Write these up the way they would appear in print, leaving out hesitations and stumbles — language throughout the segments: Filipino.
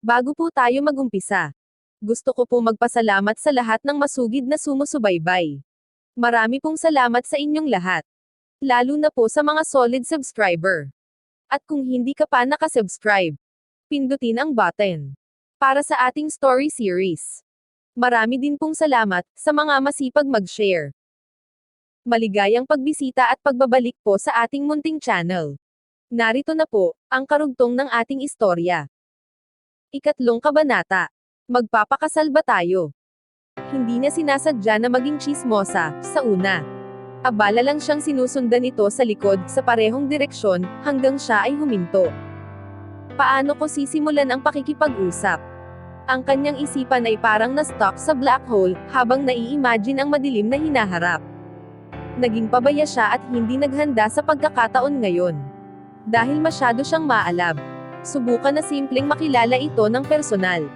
Bago po tayo magumpisa, gusto ko po magpasalamat sa lahat ng masugid na sumusubaybay. Marami pong salamat sa inyong lahat. Lalo na po sa mga solid subscriber. At kung hindi ka pa nakasubscribe, pindutin ang button para sa ating story series. Marami din pong salamat sa mga masipag mag-share. Maligayang pagbisita at pagbabalik po sa ating munting channel. Narito na po ang karugtong ng ating istorya. Ikatlong kabanata. Magpapakasal ba tayo? Hindi niya sinasadya na maging tsismosa, sa una. Abala lang siyang sinusundan ito sa likod, sa parehong direksyon, hanggang siya ay huminto. Paano ko sisimulan ang pakikipag-usap? Ang kanyang isipan ay parang na-stuck sa black hole, habang nai-imagine ang madilim na hinaharap. Naging pabaya siya at hindi naghanda sa pagkakataon ngayon. Dahil masyado siyang maalab. Subukan na simpleng makilala ito ng personal.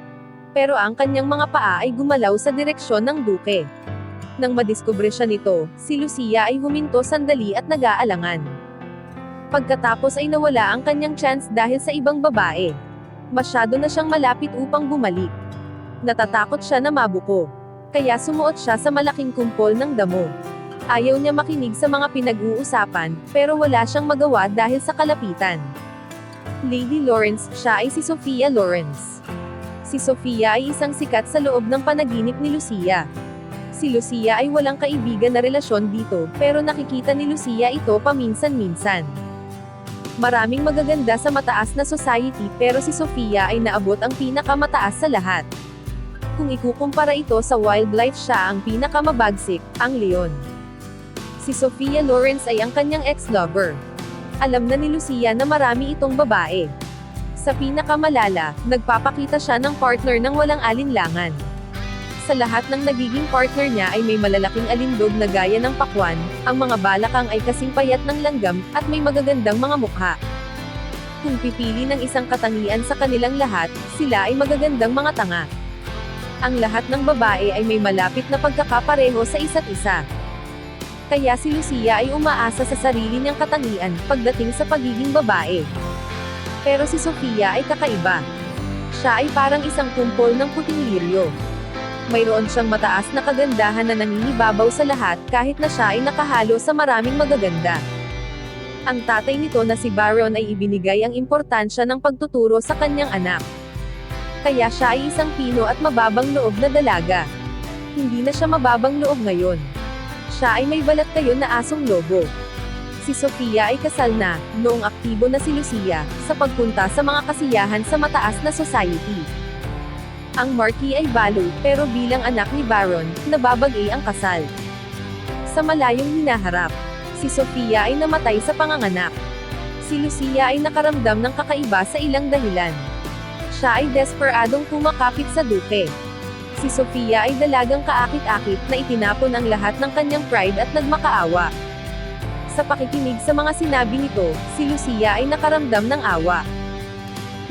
Pero ang kanyang mga paa ay gumalaw sa direksyon ng duke. Nang madiskubre siya nito, si Lucia ay huminto sandali at nag-aalangan. Pagkatapos ay nawala ang kanyang chance dahil sa ibang babae. Masyado na siyang malapit upang bumalik. Natatakot siya na mabuko. Kaya sumuot siya sa malaking kumpol ng damo. Ayaw niya makinig sa mga pinag-uusapan, pero wala siyang magawa dahil sa kalapitan. Lady Lawrence, siya ay si Sophia Lawrence. Si Sophia ay isang sikat sa loob ng panaginip ni Lucia. Si Lucia ay walang kaibigan na relasyon dito, pero nakikita ni Lucia ito paminsan-minsan. Maraming magaganda sa mataas na society, pero si Sophia ay naabot ang pinakamataas sa lahat. Kung ikukumpara ito sa wildlife, siya ang pinakamabagsik, ang leon. Si Sophia Lawrence ay ang kanyang ex-lover. Alam na ni Lucia na marami itong babae. Sa pinakamalala, nagpapakita siya ng partner ng walang alinlangan. Sa lahat ng nagiging partner niya ay may malalaking alindog na gaya ng pakwan, ang mga balakang ay kasing payat ng langgam, at may magagandang mga mukha. Kung pipili ng isang katangian sa kanilang lahat, sila ay magagandang mga tanga. Ang lahat ng babae ay may malapit na pagkakapareho sa isa't isa. Kaya si Lucia ay umaasa sa sarili niyang katangian, pagdating sa pagiging babae. Pero si Sophia ay kakaiba. Siya ay parang isang kumpol ng puting liryo. Mayroon siyang mataas na kagandahan na nangingibabaw sa lahat, kahit na siya ay nakahalo sa maraming magaganda. Ang tatay nito na si Baron ay ibinigay ang importansya ng pagtuturo sa kanyang anak. Kaya siya ay isang pino at mababang loob na dalaga. Hindi na siya mababang loob ngayon. Siya ay may balat kayo na asong lobo. Si Sophia ay kasal na, noong aktibo na si Lucia, sa pagpunta sa mga kasiyahan sa mataas na society. Ang Marquis ay balo, pero bilang anak ni Baron, nababagay ang kasal. Sa malayong hinaharap, si Sophia ay namatay sa panganganak. Si Lucia ay nakaramdam ng kakaiba sa ilang dahilan. Siya ay desperadong kumakapit sa duke. Si Sophia ay dalagang kaakit-akit na itinapon ang lahat ng kanyang pride at nagmakaawa. Sa pakikinig sa mga sinabi nito, si Lucia ay nakaramdam ng awa.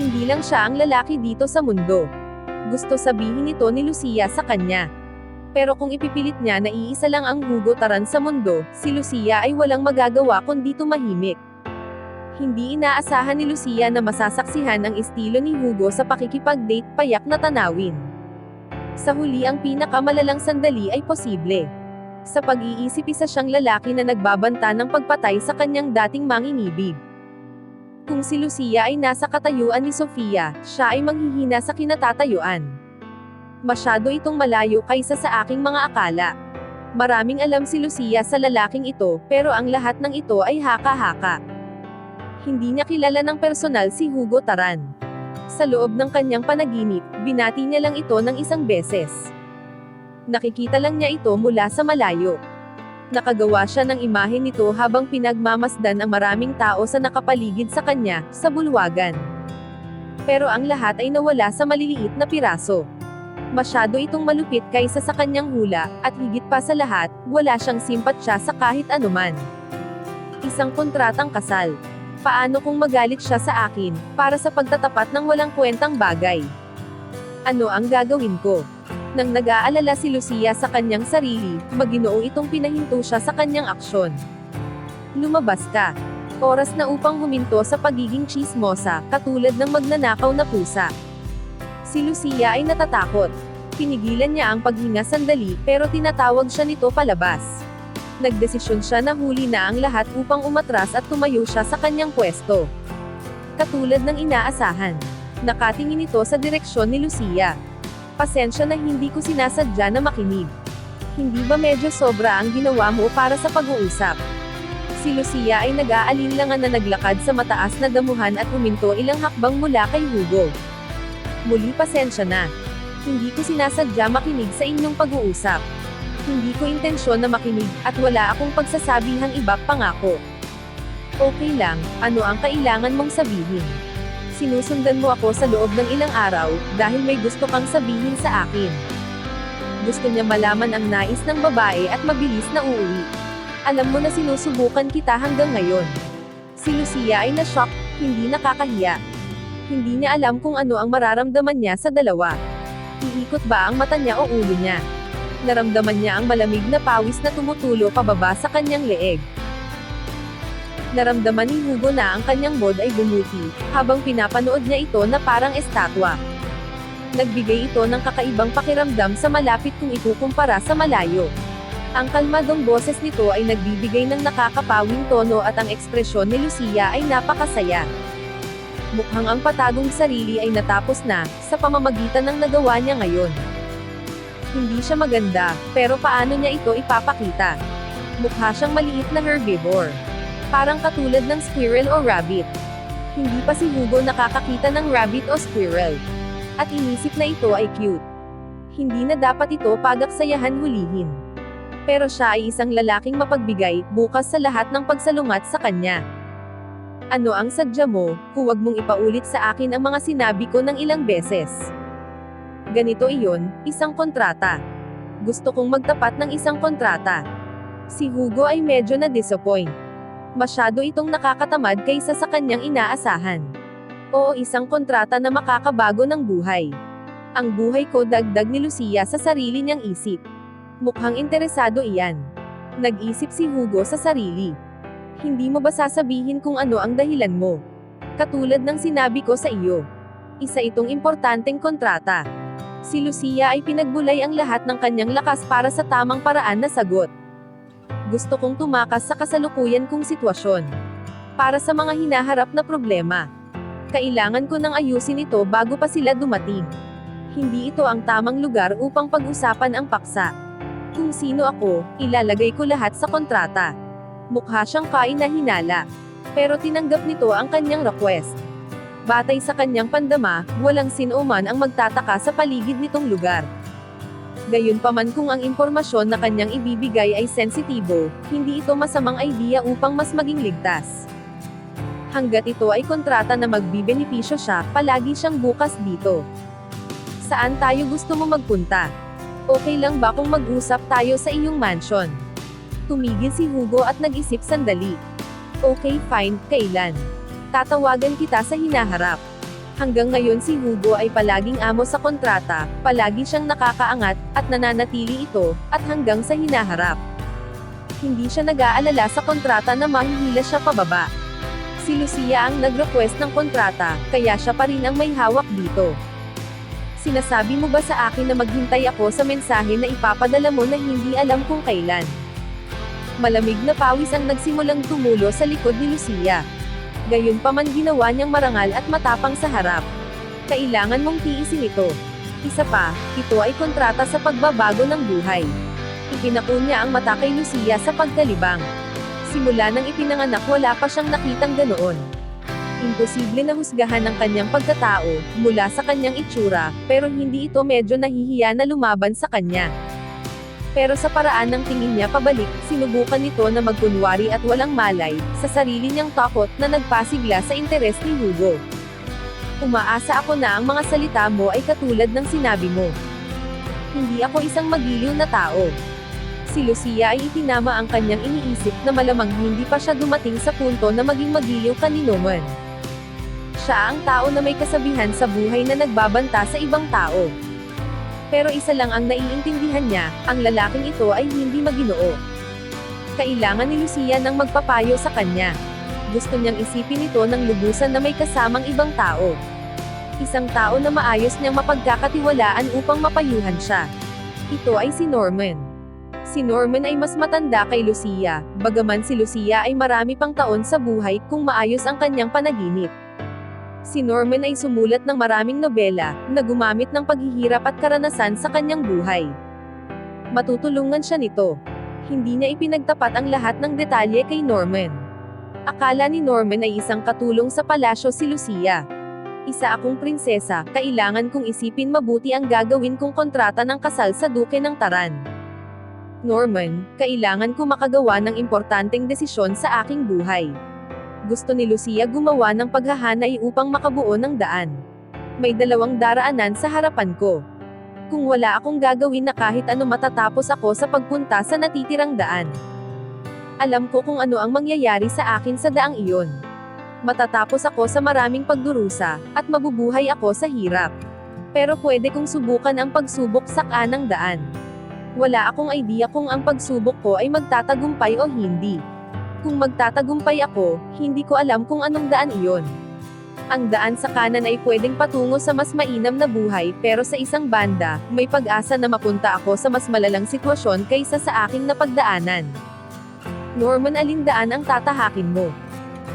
Hindi lang siya ang lalaki dito sa mundo. Gusto sabihin ito ni Lucia sa kanya. Pero kung ipipilit niya na iisa lang ang Hugo Taran sa mundo, si Lucia ay walang magagawa kundi tumahimik. Hindi inaasahan ni Lucia na masasaksihan ang estilo ni Hugo sa pakikipag-date, payak na tanawin. Sa huli, ang pinakamalalang sandali ay posible. Sa pag-iisip, isa siyang lalaki na nagbabanta ng pagpatay sa kanyang dating manginibig. Kung si Lucia ay nasa katayuan ni Sophia, siya ay manghihina sa kinatatayuan. Masyado itong malayo kaysa sa aking mga akala. Maraming alam si Lucia sa lalaking ito, pero ang lahat ng ito ay haka-haka. Hindi niya kilala ng personal si Hugo Taran. Sa loob ng kanyang panaginip, binati niya lang ito ng isang beses. Nakikita lang niya ito mula sa malayo. Nakagawa siya ng imahe nito habang pinagmamasdan ang maraming tao sa nakapaligid sa kanya, sa bulwagan. Pero ang lahat ay nawala sa maliliit na piraso. Masyado itong malupit kaysa sa kanyang hula, at higit pa sa lahat, wala siyang simpatsya sa kahit anuman. Isang kontratang kasal. Paano kung magalit siya sa akin, para sa pagtatapat ng walang kwentang bagay? Ano ang gagawin ko? Nang nag-aalala si Lucia sa kanyang sarili, maginoo itong pinahinto siya sa kanyang aksyon. Lumabas ka. Oras na upang huminto sa pagiging tsismosa, katulad ng magnanakaw na pusa. Si Lucia ay natatakot. Pinigilan niya ang paghinga sandali, pero tinatawag siya nito palabas. Nagdesisyon siya na huli na ang lahat upang umatras at tumayo siya sa kanyang pwesto. Katulad ng inaasahan. Nakatingin ito sa direksyon ni Lucia. Pasensya na hindi ko sinasadya na makinig. Hindi ba medyo sobra ang ginawa mo para sa pag-uusap? Si Lucia ay nag-aalinlangan na naglakad sa mataas na damuhan at huminto ilang hakbang mula kay Hugo. Muli pasensya na. Hindi ko sinasadya makinig sa inyong pag-uusap. Hindi ko intensyon na makinig, at wala akong pagsasabihang iba, pangako. Okay lang, ano ang kailangan mong sabihin? Sinusundan mo ako sa loob ng ilang araw, dahil may gusto kang sabihin sa akin. Gusto niya malaman ang nais ng babae at mabilis na uuwi. Alam mo na sinusubukan kita hanggang ngayon. Si Lucia ay na-shock, hindi nakakahiya. Hindi niya alam kung ano ang mararamdaman niya sa dalawa. Iikot ba ang mata niya o ulo niya? Naramdaman niya ang malamig na pawis na tumutulo pababa sa kanyang leeg. Naramdaman ni Hugo na ang kanyang bod ay bumuti, habang pinapanood niya ito na parang estatwa. Nagbigay ito ng kakaibang pakiramdam sa malapit kung ikukumpara sa malayo. Ang kalmadong boses nito ay nagbibigay ng nakakapawing tono at ang ekspresyon ni Lucia ay napakasaya. Mukhang ang patagong sarili ay natapos na, sa pamamagitan ng nagawa niya ngayon. Hindi siya maganda, pero paano niya ito ipapakita? Mukha siyang maliit na herbivore. Parang katulad ng squirrel o rabbit. Hindi pa si Hugo nakakakita ng rabbit o squirrel. At inisip na ito ay cute. Hindi na dapat ito pagaksayahan hulihin. Pero siya ay isang lalaking mapagbigay, bukas sa lahat ng pagsalungat sa kanya. Ano ang sadya mo, huwag mong ipaulit sa akin ang mga sinabi ko ng ilang beses. Ganito iyon, isang kontrata. Gusto kong magtapat ng isang kontrata. Si Hugo ay medyo na-disappoint. Masyado itong nakakatamad kaysa sa kanyang inaasahan. Oo, isang kontrata na makakabago ng buhay. Ang buhay ko, dagdag ni Lucia sa sarili niyang isip. Mukhang interesado iyan. Nag-isip si Hugo sa sarili. Hindi mo ba sasabihin kung ano ang dahilan mo? Katulad ng sinabi ko sa iyo. Isa itong importanteng kontrata. Si Lucia ay pinagbulay ang lahat ng kanyang lakas para sa tamang paraan na sagot. Gusto kong tumakas sa kasalukuyan kong sitwasyon. Para sa mga hinaharap na problema. Kailangan ko nang ayusin ito bago pa sila dumating. Hindi ito ang tamang lugar upang pag-usapan ang paksa. Kung sino ako, ilalagay ko lahat sa kontrata. Mukha siyang kainahinala. Pero tinanggap nito ang kanyang request. Batay sa kanyang pandama, walang sino man ang magtataka sa paligid nitong lugar. Gayunpaman kung ang impormasyon na kanyang ibibigay ay sensitibo, hindi ito masamang idea upang mas maging ligtas. Hanggat ito ay kontrata na magbibenepisyo siya, palagi siyang bukas dito. Saan tayo gusto mo magpunta? Okay lang ba kung mag-usap tayo sa iyong mansion? Tumigil si Hugo at nag-isip sandali. Okay, fine, kailan? Tatawagan kita sa hinaharap. Hanggang ngayon si Hugo ay palaging amo sa kontrata, palagi siyang nakakaangat, at nananatili ito, at hanggang sa hinaharap. Hindi siya nag-aalala sa kontrata na mahihila siya pababa. Si Lucia ang nag-request ng kontrata, kaya siya pa rin ang may hawak dito. Sinasabi mo ba sa akin na maghintay ako sa mensahe na ipapadala mo na hindi alam kung kailan? Malamig na pawis ang nagsimulang tumulo sa likod ni Lucia. Gayunpaman ginawa niyang marangal at matapang sa harap. Kailangan mong tiisin ito. Isa pa, ito ay kontrata sa pagbabago ng buhay. Ipinako niya ang mata kay Lucia sa pagkalibang. Simula nang ipinanganak wala pa siyang nakitang ganoon. Imposible na husgahan ang kanyang pagkatao, mula sa kanyang itsura, pero hindi ito medyo nahihiya na lumaban sa kanya. Pero sa paraan ng tingin niya pabalik, sinubukan nito na magkunwari at walang malay, sa sarili niyang takot na nagpasigla sa interes ni Hugo. Umaasa ako na ang mga salita mo ay katulad ng sinabi mo. Hindi ako isang magiliw na tao. Si Lucia ay itinama ang kanyang iniisip na malamang hindi pa siya dumating sa punto na maging magiliw kanino man. Siya ang tao na may kasabihan sa buhay na nagbabanta sa ibang tao. Pero isa lang ang naiintindihan niya, ang lalaking ito ay hindi maginoo. Kailangan ni Lucia ng magpapayo sa kanya. Gusto niyang isipin ito ng lubusan na may kasamang ibang tao. Isang tao na maayos niyang mapagkakatiwalaan upang mapayuhan siya. Ito ay si Norman. Si Norman ay mas matanda kay Lucia, bagaman si Lucia ay marami pang taon sa buhay kung maayos ang kanyang panaginip. Si Norman ay sumulat ng maraming nobela, na gumamit ng paghihirap at karanasan sa kanyang buhay. Matutulungan siya nito. Hindi niya ipinagtapat ang lahat ng detalye kay Norman. Akala ni Norman ay isang katulong sa palasyo si Lucia. Isa akong prinsesa, kailangan kong isipin mabuti ang gagawin kong kontrata ng kasal sa Duke ng Taran. Norman, kailangan ko makagawa ng importanteng desisyon sa aking buhay. Gusto ni Lucia gumawa ng paghahanay upang makabuo ng daan. May 2 daraanan sa harapan ko. Kung wala akong gagawin na kahit ano matatapos ako sa pagpunta sa natitirang daan. Alam ko kung ano ang mangyayari sa akin sa daang iyon. Matatapos ako sa maraming pagdurusa, at mabubuhay ako sa hirap. Pero pwede kong subukan ang pagsubok sa kanang daan. Wala akong idea kung ang pagsubok ko ay magtatagumpay o hindi. Kung magtatagumpay ako, hindi ko alam kung anong daan iyon. Ang daan sa kanan ay pwedeng patungo sa mas mainam na buhay, pero sa isang banda, may pag-asa na mapunta ako sa mas malalang sitwasyon kaysa sa aking napagdaanan. Norman, alin daan ang tatahakin mo?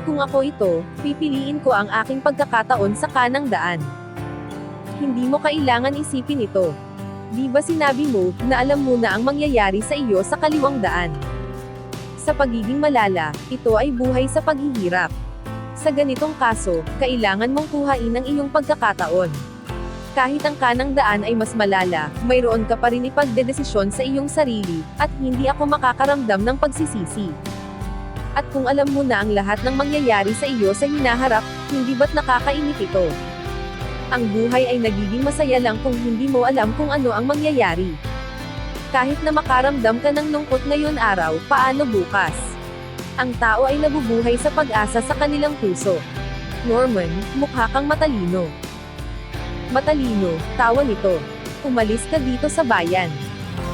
Kung ako ito, pipiliin ko ang aking pagkakataon sa kanang daan. Hindi mo kailangan isipin ito. Di ba sinabi mo, na alam mo na ang mangyayari sa iyo sa kaliwang daan? Sa pagiging malala, ito ay buhay sa paghihirap. Sa ganitong kaso, kailangan mong kuhain ang iyong pagkakataon. Kahit ang kanang daan ay mas malala, mayroon ka pa rin ipagdedesisyon sa iyong sarili, at hindi ako makakaramdam ng pagsisisi. At kung alam mo na ang lahat ng mangyayari sa iyo sa hinaharap, hindi ba't nakakainip ito? Ang buhay ay nagiging masaya lang kung hindi mo alam kung ano ang mangyayari. Kahit na makaramdam ka ng lungkot ngayon araw, paano bukas? Ang tao ay nabubuhay sa pag-asa sa kanilang puso. Norman, mukha kang matalino. Matalino, tawa nito. Umalis ka dito sa bayan.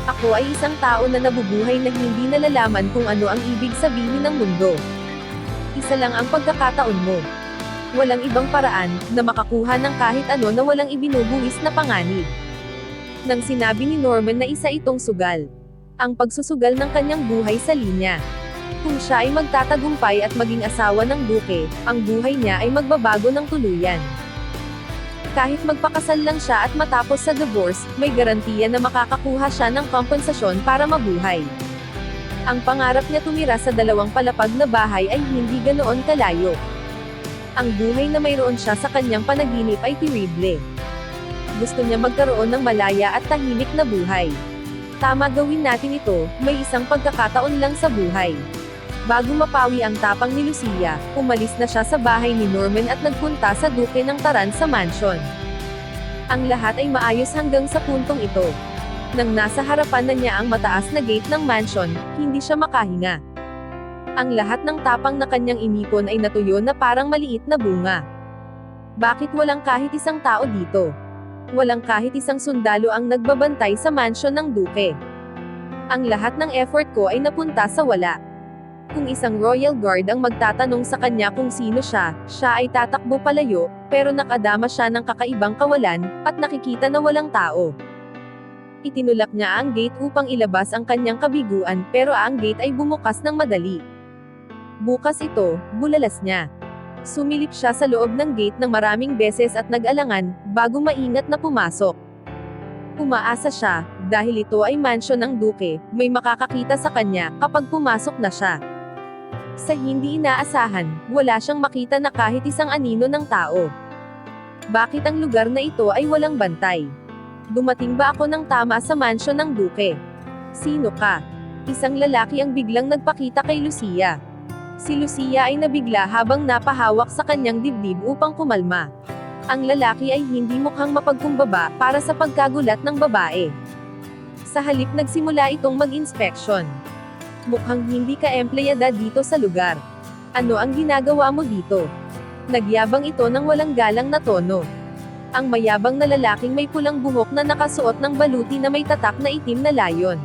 Ako ay isang tao na nabubuhay na hindi nalalaman kung ano ang ibig sabihin ng mundo. Isa lang ang pagkakataon mo. Walang ibang paraan, na makakuha ng kahit ano na walang ibinubuwis na panganib. Nang sinabi ni Norman na isa itong sugal. Ang pagsusugal ng kanyang buhay sa linya. Kung siya ay magtatagumpay at maging asawa ng duke, ang buhay niya ay magbabago ng tuluyan. Kahit magpakasal lang siya at matapos sa divorce, may garantiya na makakakuha siya ng kompensasyon para mabuhay. Ang pangarap niya tumira sa 2 palapag na bahay ay hindi ganoon kalayo. Ang buhay na mayroon siya sa kanyang panaginip ay terrible. Gusto niya magkaroon ng malaya at tahimik na buhay. Tama, gawin natin ito, may isang pagkakataon lang sa buhay. Bago mapawi ang tapang ni Lucia, umalis na siya sa bahay ni Norman at nagpunta sa Duke ng Taran sa mansion. Ang lahat ay maayos hanggang sa puntong ito. Nang nasa harapan na niya ang mataas na gate ng mansion, hindi siya makahinga. Ang lahat ng tapang na kanyang inipon ay natuyo na parang maliit na bunga. Bakit walang kahit isang tao dito? Walang kahit isang sundalo ang nagbabantay sa mansion ng Duke. Ang lahat ng effort ko ay napunta sa wala. Kung isang royal guard ang magtatanong sa kanya kung sino siya, siya ay tatakbo palayo, pero nakadama siya ng kakaibang kawalan, at nakikita na walang tao. Itinulak niya ang gate upang ilabas ang kanyang kabiguan, pero ang gate ay bumukas ng madali. Bukas ito, bulalas niya. Sumilip siya sa loob ng gate ng maraming beses at nag-alangan, bago maingat na pumasok. Umaasa siya, dahil ito ay mansion ng Duke, may makakakita sa kanya, kapag pumasok na siya. Sa hindi inaasahan, wala siyang makita na kahit isang anino ng tao. Bakit ang lugar na ito ay walang bantay? Dumating ba ako ng tama sa mansion ng Duke? Sino ka? Isang lalaki ang biglang nagpakita kay Lucia. Si Lucia ay nabigla habang napahawak sa kanyang dibdib upang kumalma. Ang lalaki ay hindi mukhang mapagkumbaba para sa pagkagulat ng babae. Sa halip nagsimula itong mag-inspeksyon. Mukhang hindi ka empleyada dito sa lugar. Ano ang ginagawa mo dito? Nagyabang ito ng walang galang na tono. Ang mayabang na lalaking may pulang buhok na nakasuot ng baluti na may tatak na itim na layon.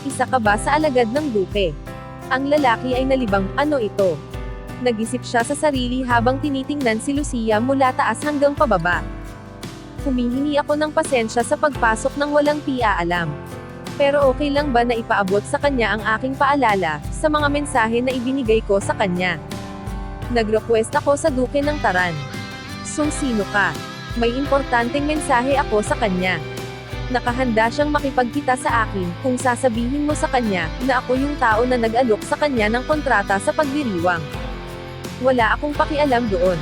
Isa ka ba sa alagad ng Duke? Ang lalaki ay nalibang, ano ito? Nag-isip siya sa sarili habang tinitingnan si Lucia mula taas hanggang pababa. Humihingi ako ng pasensya sa pagpasok ng walang piaalam. Pero okay lang ba na ipaabot sa kanya ang aking paalala, sa mga mensahe na ibinigay ko sa kanya? Nag-request ako sa duke ng Taran. So sino ka? May importanteng mensahe ako sa kanya. Nakahanda siyang makipagkita sa akin, kung sasabihin mo sa kanya, na ako yung tao na nag-alok sa kanya ng kontrata sa pagdiriwang. Wala akong pakialam doon.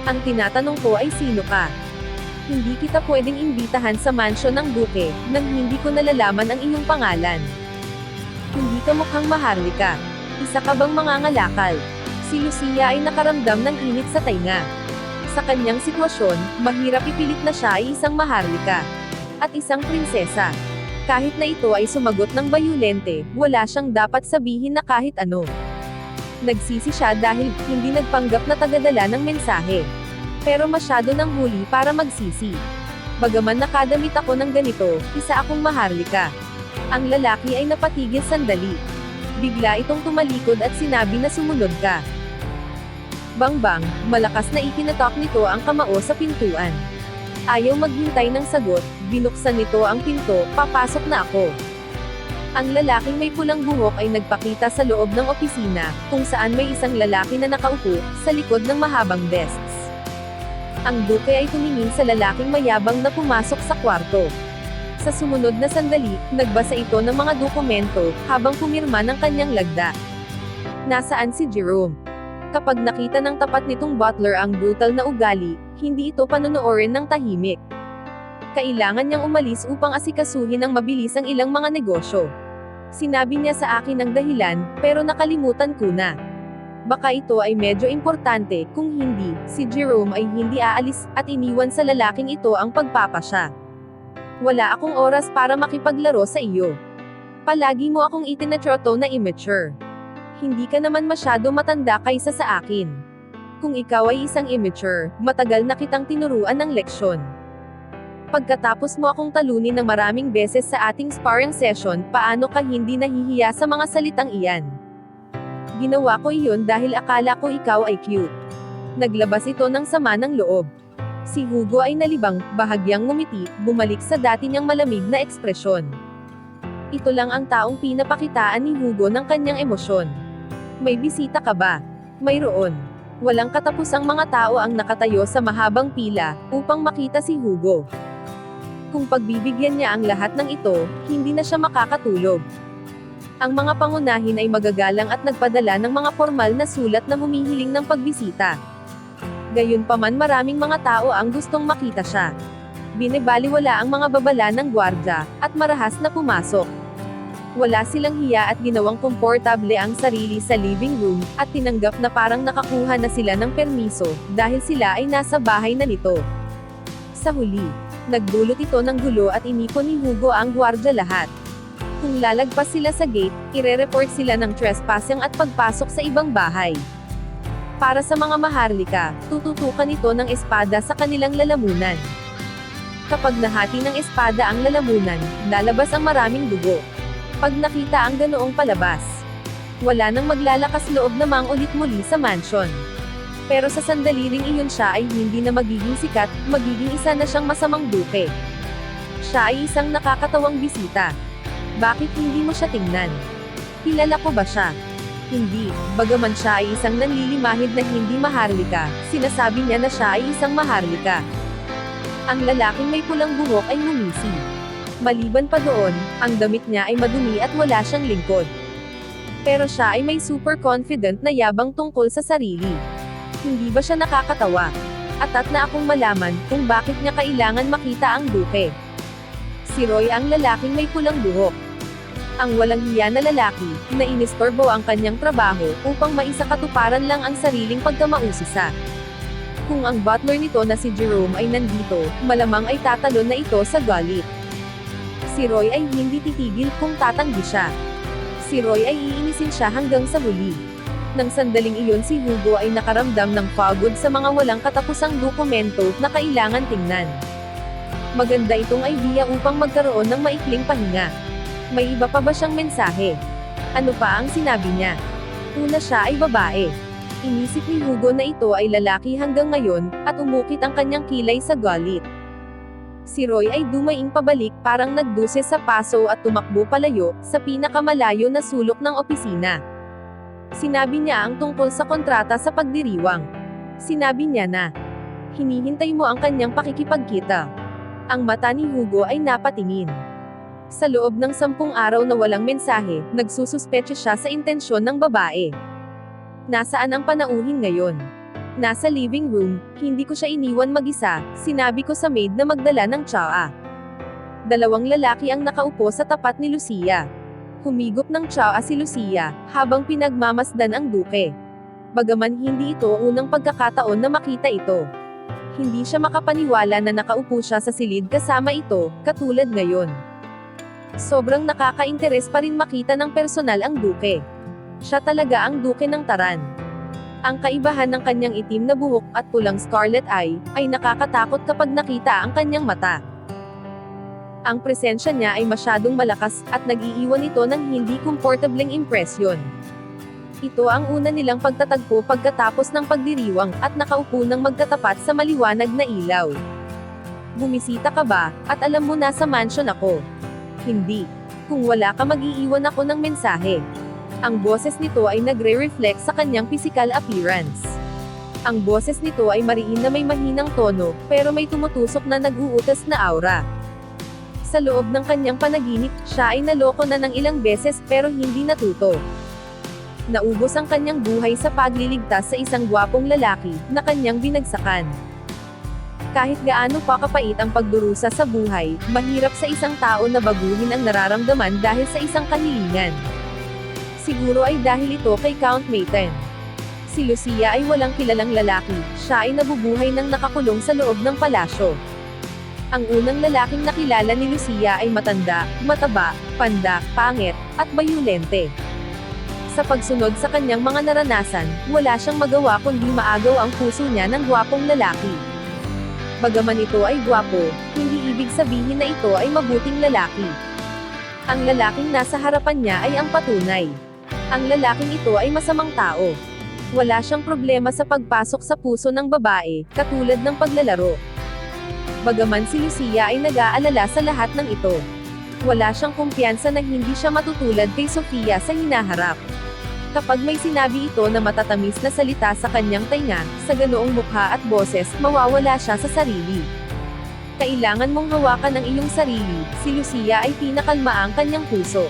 Ang tinatanong ko ay sino ka? Hindi kita pwedeng imbitahan sa mansyon ng duke, nang hindi ko nalalaman ang iyong pangalan. Hindi ka mukhang Maharlika. Isa ka bang mangangalakal? Si Lucia ay nakaramdam ng init sa tainga. Sa kanyang sitwasyon, mahirap ipilit na siya ay isang Maharlika. At isang prinsesa. Kahit na ito ay sumagot ng bayulente, wala siyang dapat sabihin na kahit ano. Nagsisi siya dahil hindi nagpanggap na tagadala ng mensahe. Pero masyado nang huli para magsisi. Bagaman nakadamit ako ng ganito, isa akong Maharlika. Ang lalaki ay napatigil sandali. Bigla itong tumalikod at sinabi na sumunod ka. Bang-bang, malakas na ikinatok nito ang kamao sa pintuan. Ayaw maghintay ng sagot, binuksan nito ang pinto, papasok na ako. Ang lalaking may pulang buhok ay nagpakita sa loob ng opisina, kung saan may isang lalaki na nakaupo, sa likod ng mahabang desks. Ang duke ay tumingin sa lalaking mayabang na pumasok sa kwarto. Sa sumunod na sandali, nagbasa ito ng mga dokumento, habang pumirma ng kanyang lagda. Nasaan si Jerome? Kapag nakita ng tapat nitong butler ang brutal na ugali, hindi ito panonoorin ng tahimik. Kailangan niyang umalis upang asikasuhin ng mabilis ang ilang mga negosyo. Sinabi niya sa akin ang dahilan, pero nakalimutan ko na. Baka ito ay medyo importante, kung hindi, si Jerome ay hindi aalis, at iniwan sa lalaking ito ang pagpapasya. Wala akong oras para makipaglaro sa iyo. Palagi mo akong itinatrato na immature. Hindi ka naman masyado matanda kaysa sa akin. Kung ikaw ay isang immature, matagal na kitang tinuruan ng leksyon. Pagkatapos mo akong talunin ng maraming beses sa ating sparring session, paano ka hindi nahihiya sa mga salitang iyan? Ginawa ko iyon dahil akala ko ikaw ay cute. Naglabas ito ng sama ng loob. Si Hugo ay nalibang, bahagyang ngumiti, bumalik sa dati niyang malamig na ekspresyon. Ito lang ang taong pinapakitaan ni Hugo ng kanyang emosyon. May bisita ka ba? Mayroon. Walang katapusang mga tao ang nakatayo sa mahabang pila, upang makita si Hugo. Kung pagbibigyan niya ang lahat ng ito, hindi na siya makakatulog. Ang mga pangunahin ay magagalang at nagpadala ng mga formal na sulat na humihiling ng pagbisita. Gayunpaman maraming mga tao ang gustong makita siya. Binebaliwala ang mga babala ng gwardya, at marahas na pumasok. Wala silang hiya at ginawang komportable ang sarili sa living room, at tinanggap na parang nakakuha na sila ng permiso, dahil sila ay nasa bahay na nito. Sa huli, nagdulot ito ng gulo at inipon ni Hugo ang gwardya lahat. Kung lalagpas sila sa gate, ire-report sila ng trespassing at pagpasok sa ibang bahay. Para sa mga Maharlika, tututukan ito ng espada sa kanilang lalamunan. Kapag nahati ng espada ang lalamunan, lalabas ang maraming dugo. Pag nakita ang ganoong palabas, wala nang maglalakas loob na mangulit muli sa mansion. Pero sa sandali ring iyon siya ay hindi na magiging sikat, magiging isa na siyang masamang duke. Siya ay isang nakakatawang bisita. Bakit hindi mo siya tingnan? Kilala ko ba siya? Hindi, bagaman siya ay isang nanlilimahid na hindi Maharlika, sinasabi niya na siya ay isang Maharlika. Ang lalaking may pulang buhok ay ngumisi. Maliban pa doon, ang damit niya ay madumi at wala siyang lingkod. Pero siya ay may super confident na yabang tungkol sa sarili. Hindi ba siya nakakatawa? Atat na akong malaman kung bakit niya kailangan makita ang duke. Si Roy ang lalaking may pulang buhok. Ang walang hiya na lalaki, na inistorbo ang kanyang trabaho, upang maisakatuparan lang ang sariling pagkamausisa. Kung ang butler nito na si Jerome ay nandito, malamang ay tatalon na ito sa galit. Si Roy ay hindi titigil kung tatanggi siya. Si Roy ay iinisin siya hanggang sa huli. Nang sandaling iyon si Hugo ay nakaramdam ng pagod sa mga walang katapusang dokumento na kailangan tingnan. Maganda itong idea upang magkaroon ng maikling pahinga. May iba pa ba siyang mensahe? Ano pa ang sinabi niya? Una siya ay babae. Inisip ni Hugo na ito ay lalaki hanggang ngayon, at umukit ang kanyang kilay sa galit. Si Roy ay dumaing pabalik parang nagduse sa paso at tumakbo palayo, sa pinakamalayo na sulok ng opisina. Sinabi niya ang tungkol sa kontrata sa pagdiriwang. Sinabi niya na, hinihintay mo ang kanyang pakikipagkita. Ang mata ni Hugo ay napatingin. Sa loob ng 10 araw na walang mensahe, nagsususpetsa siya sa intensyon ng babae. Nasaan ang panauhin ngayon? Nasa living room, hindi ko siya iniwan mag-isa, sinabi ko sa maid na magdala ng tsaa. 2 lalaki ang nakaupo sa tapat ni Lucia. Humigop ng tsaa si Lucia, habang pinagmamasdan ang duke. Bagaman hindi ito unang pagkakataon na makita ito. Hindi siya makapaniwala na nakaupo siya sa silid kasama ito, katulad ngayon. Sobrang nakaka-interes pa rin makita ng personal ang duke. Siya talaga ang duke ng Taran. Ang kaibahan ng kanyang itim na buhok at pulang scarlet eye, ay nakakatakot kapag nakita ang kanyang mata. Ang presensya niya ay masyadong malakas, at nag-iiwan ito ng hindi komportableng impresyon. Ito ang una nilang pagtatagpo pagkatapos ng pagdiriwang, at nakaupo ng magkatapat sa maliwanag na ilaw. Bumisita ka ba, at alam mo nasa mansion ako? Hindi. Kung wala ka mag-iiwan ako ng mensahe. Ang boses nito ay nagre-reflect sa kanyang physical appearance. Ang boses nito ay mariin na may mahinang tono, pero may tumutusok na nag-uutas na aura. Sa loob ng kanyang panaginip, siya ay naloko na ng ilang beses pero hindi natuto. Naubos ang kanyang buhay sa pagliligtas sa isang gwapong lalaki, na kanyang binagsakan. Kahit gaano pa kapait ang pagdurusa sa buhay, mahirap sa isang tao na baguhin ang nararamdaman dahil sa isang kahilingan. Siguro ay dahil ito kay Count Mayton. Si Lucia ay walang kilalang lalaki, siya ay nabubuhay ng nakakulong sa loob ng palasyo. Ang unang lalaking nakilala ni Lucia ay matanda, mataba, pandak, pangit, at bayulente. Sa pagsunod sa kanyang mga naranasan, wala siyang magawa kundi maagaw ang puso niya ng gwapong lalaki. Bagaman ito ay gwapo, hindi ibig sabihin na ito ay mabuting lalaki. Ang lalaking nasa harapan niya ay ang patunay. Ang lalaking ito ay masamang tao. Wala siyang problema sa pagpasok sa puso ng babae, katulad ng paglalaro. Bagaman si Lucia ay nag-aalala sa lahat ng ito. Wala siyang kumpiyansa na hindi siya matutulad kay Sofia sa hinaharap. Kapag may sinabi ito na matatamis na salita sa kanyang tainga, sa ganoong mukha at boses, mawawala siya sa sarili. Kailangan mong hawakan ang iyong sarili, si Lucia ay pinakalma ang kanyang puso.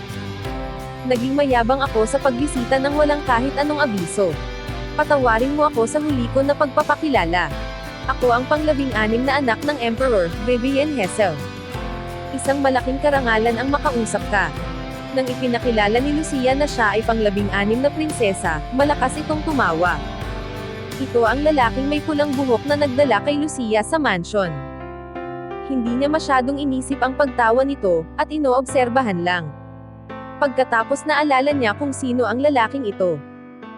Naging mayabang ako sa pagbisita ng walang kahit anong abiso. Patawarin mo ako sa huli ko na pagpapakilala. Ako ang pang-16 na anak ng Emperor, Vivian Hessel. Isang malaking karangalan ang makausap ka. Nang ipinakilala ni Lucia na siya ay pang-16 na prinsesa, malakas itong tumawa. Ito ang lalaking may pulang buhok na nagdala kay Lucia sa mansion. Hindi niya masyadong inisip ang pagtawa nito, at inoobserbahan lang. Pagkatapos naalala niya kung sino ang lalaking ito.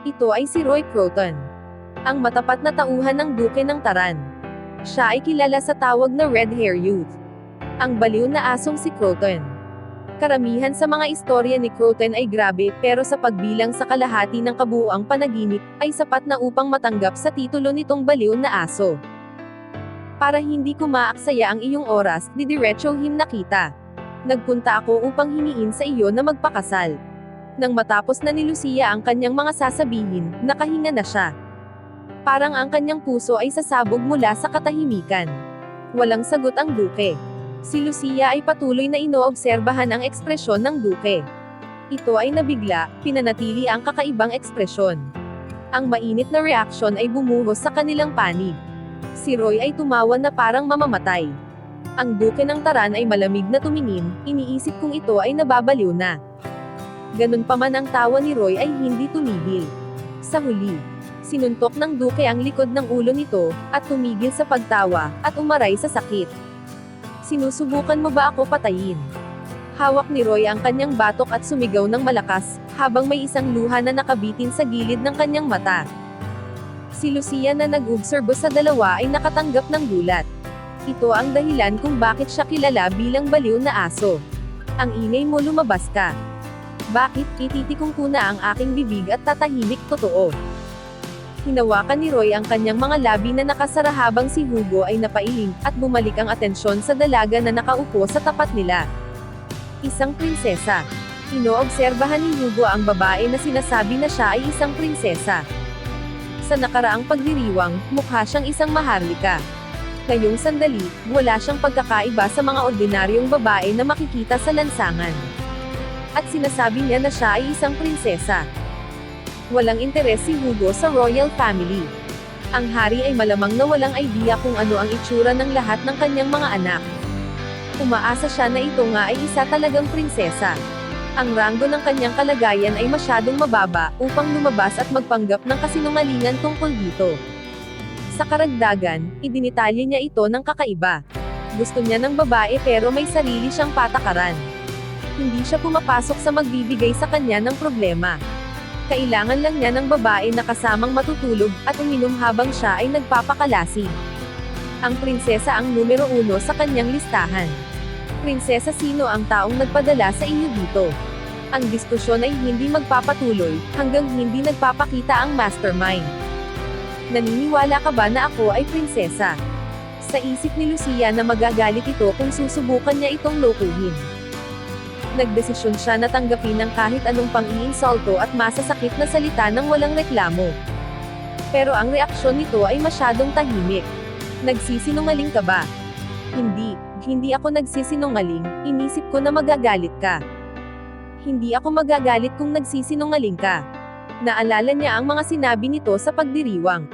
Ito ay si Roy Croton. Ang matapat na tauhan ng duke ng Taran. Siya ay kilala sa tawag na Red Hair Youth. Ang baliw na asong si Croton. Karamihan sa mga istorya ni Croton ay grabe, pero sa pagbilang sa kalahati ng kabuuang panaginip, ay sapat na upang matanggap sa titulo nitong baliw na aso. Para hindi ko maaksaya ang iyong oras, didiretsohin na kita. Nagpunta ako upang hiniin sa iyo na magpakasal. Nang matapos na ni Lucia ang kanyang mga sasabihin, nakahinga na siya. Parang ang kanyang puso ay sasabog mula sa katahimikan. Walang sagot ang duke. Si Lucia ay patuloy na inoobserbahan ang ekspresyon ng duke. Ito ay nabigla, pinanatili ang kakaibang ekspresyon. Ang mainit na reaksyon ay bumuhos sa kanilang panig. Si Roy ay tumawa na parang mamamatay. Ang duke ng Taran ay malamig na tumingin, iniisip kung ito ay nababaliw na. Ganun pa man ang tawa ni Roy ay hindi tumigil. Sa huli, sinuntok ng duke ang likod ng ulo nito, at tumigil sa pagtawa, at umaray sa sakit. Sinusubukan mo ba ako patayin? Hawak ni Roy ang kanyang batok at sumigaw ng malakas, habang may isang luha na nakabitin sa gilid ng kanyang mata. Si Lucia na nag-obserbo sa dalawa ay nakatanggap ng gulat. Ito ang dahilan kung bakit siya kilala bilang baliw na aso. Ang ingay mo, lumabas ka. Bakit? Ititikong ko na ang aking bibig at tatahimik. Totoo. Hinawakan ni Roy ang kanyang mga labi na nakasara habang si Hugo ay napailing, at bumalik ang atensyon sa dalaga na nakaupo sa tapat nila. Isang prinsesa. Inoobserbahan ni Hugo ang babae na sinasabi na siya ay isang prinsesa. Sa nakaraang pagdiriwang, mukha siyang isang maharlika. Ngayong sandali, wala siyang pagkakaiba sa mga ordinaryong babae na makikita sa lansangan. At sinasabi niya na siya ay isang prinsesa. Walang interes si Hugo sa royal family. Ang hari ay malamang na walang idea kung ano ang itsura ng lahat ng kanyang mga anak. Umaasa siya na ito nga ay isa talagang prinsesa. Ang ranggo ng kanyang kalagayan ay masyadong mababa, upang lumabas at magpanggap ng kasinungalingan tungkol dito. Sa karagdagan, idinitalye niya ito ng kakaiba. Gusto niya ng babae pero may sarili siyang patakaran. Hindi siya pumapasok sa magbibigay sa kanya ng problema. Kailangan lang niya ng babae na kasamang matutulog, at uminom habang siya ay nagpapakalasing. Ang prinsesa ang numero 1 sa kanyang listahan. Prinsesa, sino ang taong nagpadala sa inyo dito? Ang diskusyon ay hindi magpapatuloy, hanggang hindi nagpapakita ang mastermind. Naniniwala ka ba na ako ay prinsesa? Sa isip ni Lucia na magagalit ito kung susubukan niya itong lokohin. Nagdesisyon siya na tanggapin ang kahit anong pang-iinsulto at masasakit na salita ng walang reklamo. Pero ang reaksyon nito ay masyadong tahimik. Nagsisinungaling ka ba? Hindi ako nagsisinungaling, inisip ko na magagalit ka. Hindi ako magagalit kung nagsisinungaling ka. Naalala niya ang mga sinabi nito sa pagdiriwang.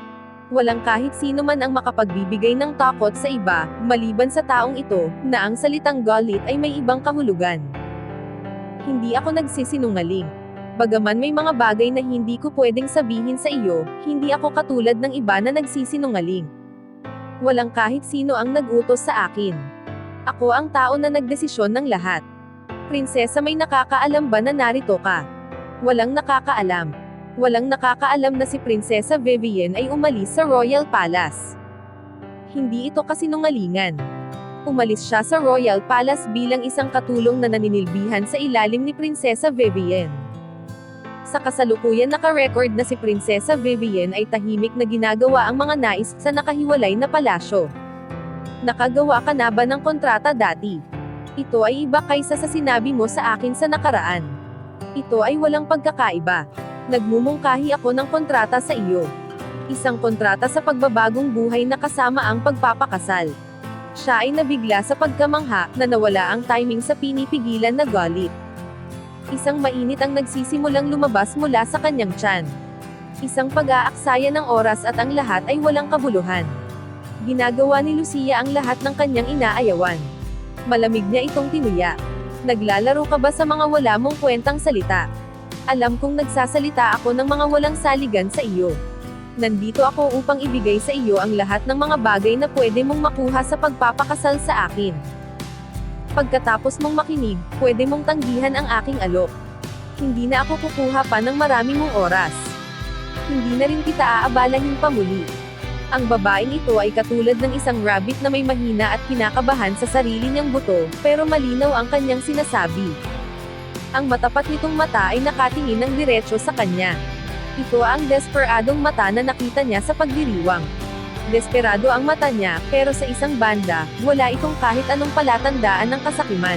Walang kahit sino man ang makapagbibigay ng takot sa iba, maliban sa taong ito, na ang salitang galit ay may ibang kahulugan. Hindi ako nagsisinungaling. Bagaman may mga bagay na hindi ko pwedeng sabihin sa iyo, hindi ako katulad ng iba na nagsisinungaling. Walang kahit sino ang nag-utos sa akin. Ako ang tao na nagdesisyon ng lahat. Prinsesa, may nakakaalam ba na narito ka? Walang nakakaalam. Walang nakakaalam na si Prinsesa Vivienne ay umalis sa Royal Palace. Hindi ito kasinungalingan. Umalis siya sa Royal Palace bilang isang katulong na naninilbihan sa ilalim ni Prinsesa Vivienne. Sa kasalukuyan naka-record na si Prinsesa Vivienne ay tahimik na ginagawa ang mga nais sa nakahiwalay na palasyo. Nakagawa ka na ba ng kontrata dati? Ito ay iba kaysa sa sinabi mo sa akin sa nakaraan. Ito ay walang pagkakaiba. Nagmumungkahi ako ng kontrata sa iyo. Isang kontrata sa pagbabagong buhay na kasama ang pagpapakasal. Siya ay nabigla sa pagkamangha, na nawala ang timing sa pinipigilan na galit. Isang mainit ang nagsisimulang lumabas mula sa kanyang tiyan. Isang pag-aaksaya ng oras at ang lahat ay walang kabuluhan. Ginagawa ni Lucia ang lahat ng kanyang inaayawan. Malamig niya itong tinuya. Naglalaro ka ba sa mga wala mong kwentang salita? Alam kong nagsasalita ako ng mga walang saligan sa iyo. Nandito ako upang ibigay sa iyo ang lahat ng mga bagay na pwede mong makuha sa pagpapakasal sa akin. Pagkatapos mong makinig, pwede mong tanggihan ang aking alok. Hindi na ako kukuha pa ng marami mong oras. Hindi na rin kita aabalahin pa muli. Ang babaeng ito ay katulad ng isang rabbit na may mahina at kinakabahan sa sarili niyang buto, pero malinaw ang kanyang sinasabi. Ang matapat nitong mata ay nakatingin ng diretso sa kanya. Ito ang desperadong mata na nakita niya sa pagdiriwang. Desperado ang mata niya, pero sa isang banda, wala itong kahit anong palatandaan ng kasakiman.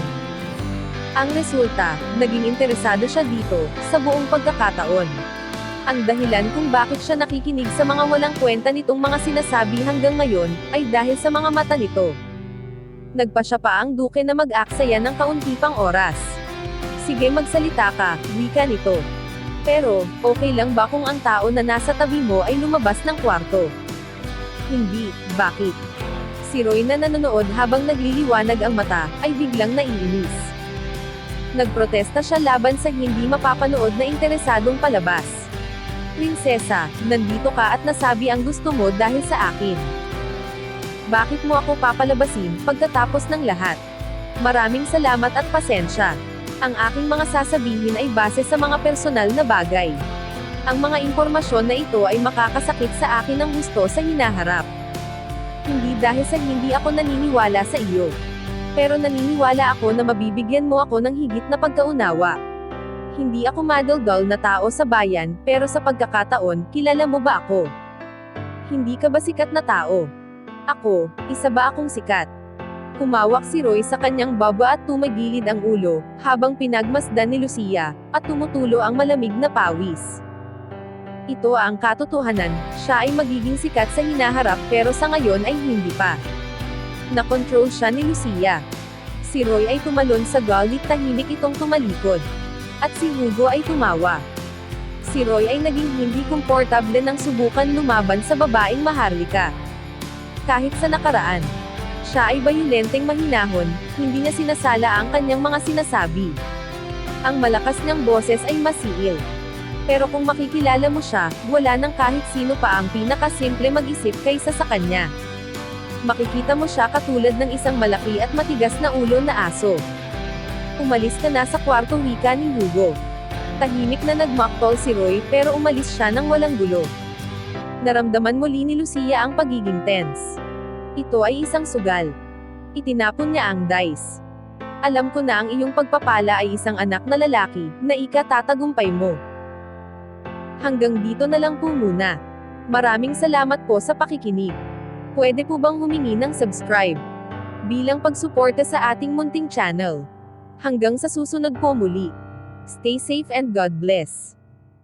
Ang resulta, naging interesado siya dito, sa buong pagkakataon. Ang dahilan kung bakit siya nakikinig sa mga walang kwenta nitong mga sinasabi hanggang ngayon, ay dahil sa mga mata nito. Nagpa siya pa ang duke na mag-aksaya ng kaunti pang oras. Sige, magsalita ka, wika nito. Pero, okay lang ba kung ang tao na nasa tabi mo ay lumabas ng kwarto? Hindi, bakit? Si Roy na nanonood habang nagliliwanag ang mata, ay biglang naiinis. Nagprotesta siya laban sa hindi mapapanood na interesadong palabas. Prinsesa, nandito ka at nasabi ang gusto mo dahil sa akin. Bakit mo ako papalabasin, pagkatapos ng lahat? Maraming salamat at pasensya. Ang aking mga sasabihin ay base sa mga personal na bagay. Ang mga impormasyon na ito ay makakasakit sa akin ng gusto sa hinaharap. Hindi dahil sa hindi ako naniniwala sa iyo. Pero naniniwala ako na mabibigyan mo ako ng higit na pagkaunawa. Hindi ako madaldal na tao sa bayan, pero sa pagkakataon, kilala mo ba ako? Hindi ka ba sikat na tao? Ako, isa ba akong sikat? Humawak si Roy sa kanyang baba at tumagilid ang ulo, habang pinagmasdan ni Lucia, at tumutulo ang malamig na pawis. Ito ang katotohanan, siya ay magiging sikat sa hinaharap pero sa ngayon ay hindi pa. Nakontrol siya ni Lucia. Si Roy ay tumalon sa galit, tahimik itong tumalikod. At si Hugo ay tumawa. Si Roy ay naging hindi komportable nang subukan lumaban sa babaeng maharlika. Kahit sa nakaraan, siya ay bayolenteng mahinahon, hindi niya sinasala ang kanyang mga sinasabi. Ang malakas niyang boses ay masiil. Pero kung makikilala mo siya, wala nang kahit sino pa ang pinakasimple mag-isip kaysa sa kanya. Makikita mo siya katulad ng isang malaki at matigas na ulo na aso. Umalis ka na sa kwarto, wika ni Hugo. Tahimik na nagmaktol si Roy pero umalis siya nang walang gulo. Naramdaman muli ni Lucia ang pagiging tense. Ito ay isang sugal. Itinapon niya ang dice. Alam ko na ang iyong pagpapala ay isang anak na lalaki, na ikatatagumpay mo. Hanggang dito na lang po muna. Maraming salamat po sa pakikinig. Pwede po bang humingi ng subscribe? Bilang pagsuporta sa ating munting channel. Hanggang sa susunod po muli. Stay safe and God bless.